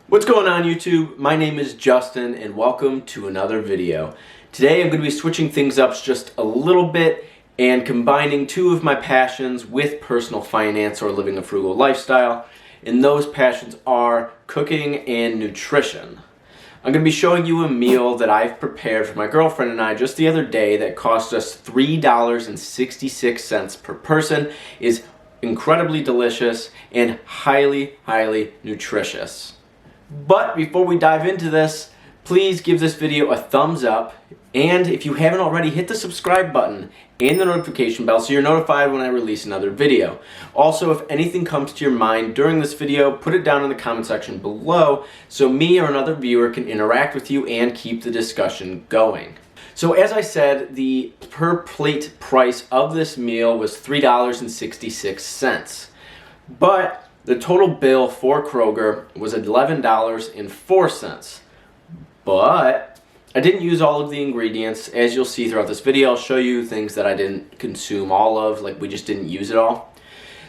What's going on YouTube? My name is Justin and welcome to another video. Today I'm going to be switching things up just a little bit and combining two of my passions with personal finance or living a frugal lifestyle. And those passions are cooking and nutrition. I'm going to be showing you a meal that I've prepared for my girlfriend and I just the other day that cost us $3.66 per person. Is incredibly delicious and highly nutritious. But before we dive into this, please give this video a thumbs up, and if you haven't already, hit the subscribe button and the notification bell so you're notified when I release another video. Also, if anything comes to your mind during this video, put it down in the comment section below so me or another viewer can interact with you and keep the discussion going. So as I said, the per plate price of this meal was $3.66. But the total bill for Kroger was $11.04. But I didn't use all of the ingredients. As you'll see throughout this video, I'll show you things that I didn't consume all of, like we just didn't use it all.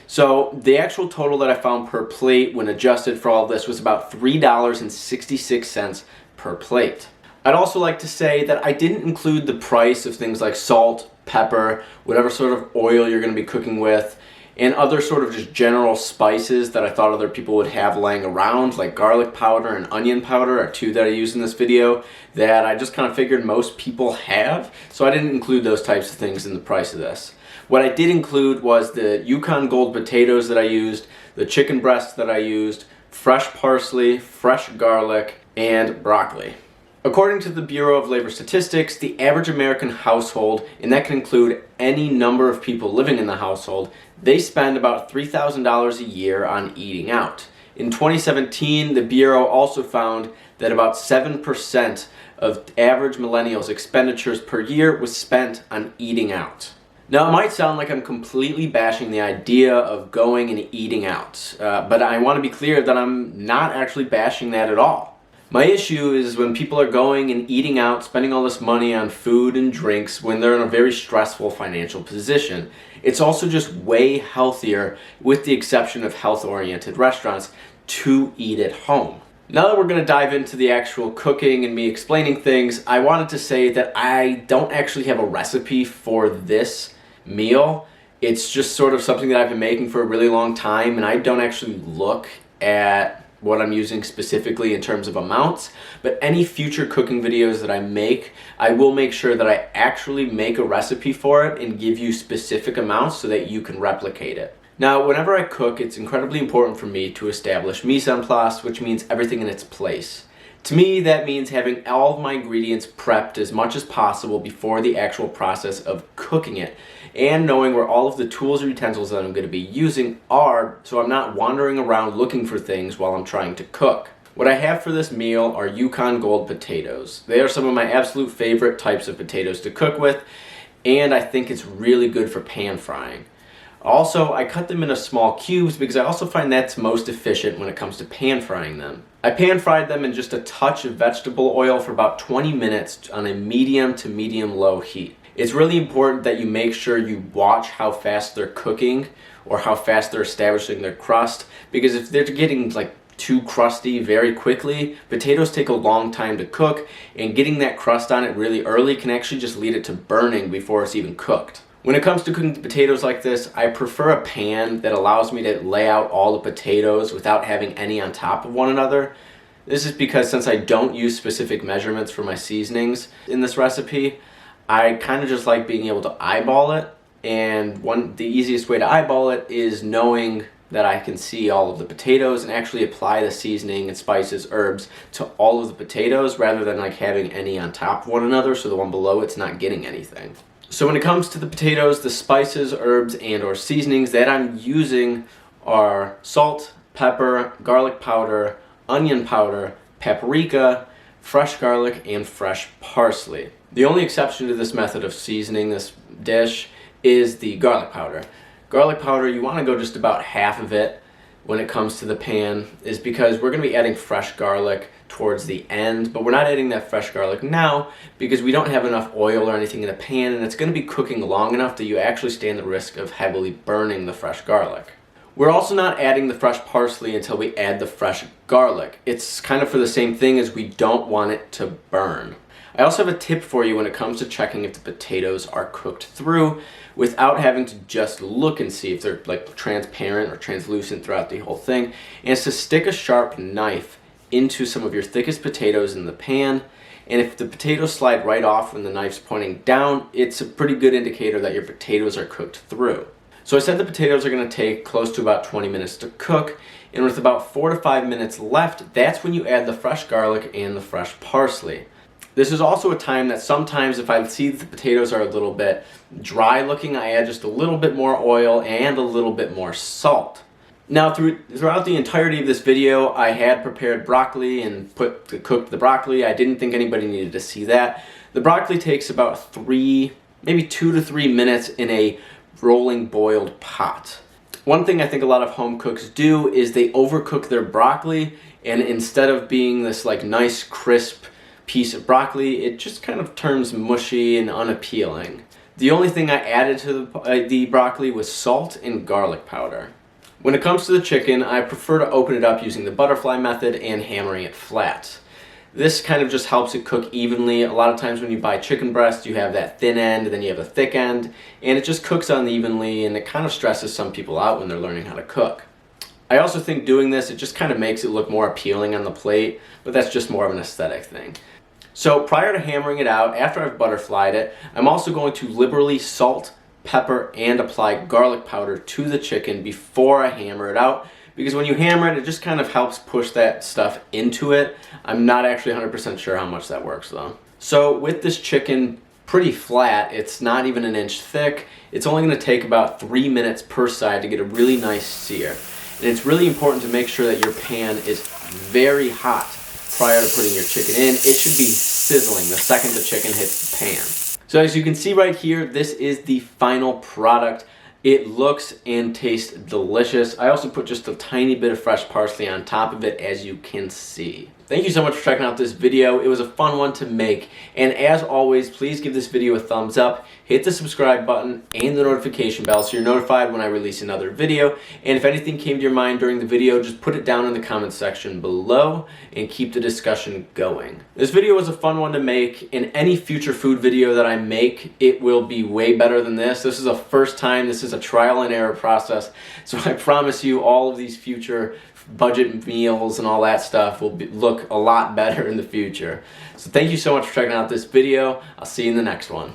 So the actual total that I found per plate when adjusted for all of this was about $3.66 per plate. I'd also like to say that I didn't include the price of things like salt, pepper, whatever sort of oil you're going to be cooking with, and other sort of just general spices that I thought other people would have laying around, like garlic powder and onion powder are two that I used in this video that I just kind of figured most people have, so I didn't include those types of things in the price of this. What I did include was the Yukon Gold potatoes that I used, the chicken breast that I used, fresh parsley, fresh garlic, and broccoli. According to the Bureau of Labor Statistics, the average American household, and that can include any number of people living in the household, they spend about $3,000 a year on eating out. In 2017, the Bureau also found that about 7% of average millennials' expenditures per year was spent on eating out. Now, it might sound like I'm completely bashing the idea of going and eating out, but I want to be clear that I'm not actually bashing that at all. My issue is when people are going and eating out, spending all this money on food and drinks when they're in a very stressful financial position. It's also just way healthier, with the exception of health-oriented restaurants, to eat at home. Now that we're going to dive into the actual cooking and me explaining things, I wanted to say that I don't actually have a recipe for this meal. It's just sort of something that I've been making for a really long time, and I don't actually look at what I'm using specifically in terms of amounts, but any future cooking videos that I make, I will make sure that I actually make a recipe for it and give you specific amounts so that you can replicate it. Now, whenever I cook, it's incredibly important for me to establish mise en place, which means everything in its place. To me, that means having all of my ingredients prepped as much as possible before the actual process of cooking it, and knowing where all of the tools and utensils that I'm going to be using are, so I'm not wandering around looking for things while I'm trying to cook. What I have for this meal are Yukon Gold potatoes. They are some of my absolute favorite types of potatoes to cook with, and I think it's really good for pan frying. Also, I cut them into small cubes because I also find that's most efficient when it comes to pan frying them. I pan fried them in just a touch of vegetable oil for about 20 minutes on a medium to medium low heat. It's really important that you make sure you watch how fast they're cooking or how fast they're establishing their crust, because if they're getting like too crusty very quickly, potatoes take a long time to cook, and getting that crust on it really early can actually just lead it to burning before it's even cooked. When it comes to cooking potatoes like this, I prefer a pan that allows me to lay out all the potatoes without having any on top of one another. This is because since I don't use specific measurements for my seasonings in this recipe, I kind of just like being able to eyeball it, and the easiest way to eyeball it is knowing that I can see all of the potatoes and actually apply the seasoning and spices, herbs to all of the potatoes rather than like having any on top of one another so the one below it's not getting anything. So when it comes to the potatoes, the spices, herbs, and or seasonings that I'm using are salt, pepper, garlic powder, onion powder, paprika, fresh garlic, and fresh parsley. The only exception to this method of seasoning this dish is the garlic powder. Garlic powder, you want to go just about half of it when it comes to the pan, is because we're going to be adding fresh garlic towards the end, but we're not adding that fresh garlic now because we don't have enough oil or anything in the pan, and it's going to be cooking long enough that you actually stand the risk of heavily burning the fresh garlic. We're also not adding the fresh parsley until we add the fresh garlic. It's kind of for the same thing, as we don't want it to burn. I also have a tip for you when it comes to checking if the potatoes are cooked through without having to just look and see if they're like transparent or translucent throughout the whole thing. And it's to stick a sharp knife into some of your thickest potatoes in the pan. And if the potatoes slide right off when the knife's pointing down, it's a pretty good indicator that your potatoes are cooked through. So I said the potatoes are going to take close to about 20 minutes to cook, and with about 4 to 5 minutes left, that's when you add the fresh garlic and the fresh parsley. This is also a time that sometimes if I see that the potatoes are a little bit dry looking, I add just a little bit more oil and a little bit more salt. Now throughout the entirety of this video, I had prepared broccoli and cooked the broccoli. I didn't think anybody needed to see that. The broccoli takes about maybe 2 to 3 minutes in a rolling boiled pot. One thing I think a lot of home cooks do is they overcook their broccoli, and instead of being this like nice crisp piece of broccoli, it just kind of turns mushy and unappealing. The only thing I added to the broccoli was salt and garlic powder. When it comes to the chicken, I prefer to open it up using the butterfly method and hammering it flat. This kind of just helps it cook evenly. A lot of times when you buy chicken breast, you have that thin end, and then you have a thick end, and it just cooks unevenly, and it kind of stresses some people out when they're learning how to cook. I also think doing this, it just kind of makes it look more appealing on the plate, but that's just more of an aesthetic thing. So prior to hammering it out, after I've butterflied it, I'm also going to liberally salt, pepper, and apply garlic powder to the chicken before I hammer it out, because when you hammer it, it just kind of helps push that stuff into it. I'm not actually 100% sure how much that works though. So with this chicken pretty flat, it's not even an inch thick, it's only going to take about 3 minutes per side to get a really nice sear. And it's really important to make sure that your pan is very hot prior to putting your chicken in. It should be sizzling the second the chicken hits the pan. So as you can see right here, this is the final product. It looks and tastes delicious. I also put just a tiny bit of fresh parsley on top of it, as you can see. Thank you so much for checking out this video. It was a fun one to make. And as always, please give this video a thumbs up, hit the subscribe button and the notification bell so you're notified when I release another video. And if anything came to your mind during the video, just put it down in the comments section below and keep the discussion going. This video was a fun one to make. In any future food video that I make, it will be way better than this. This is a first time. This is a trial and error process. So I promise you all of these future budget meals and all that stuff will look a lot better in the future. So thank you so much for checking out this video. I'll see you in the next one.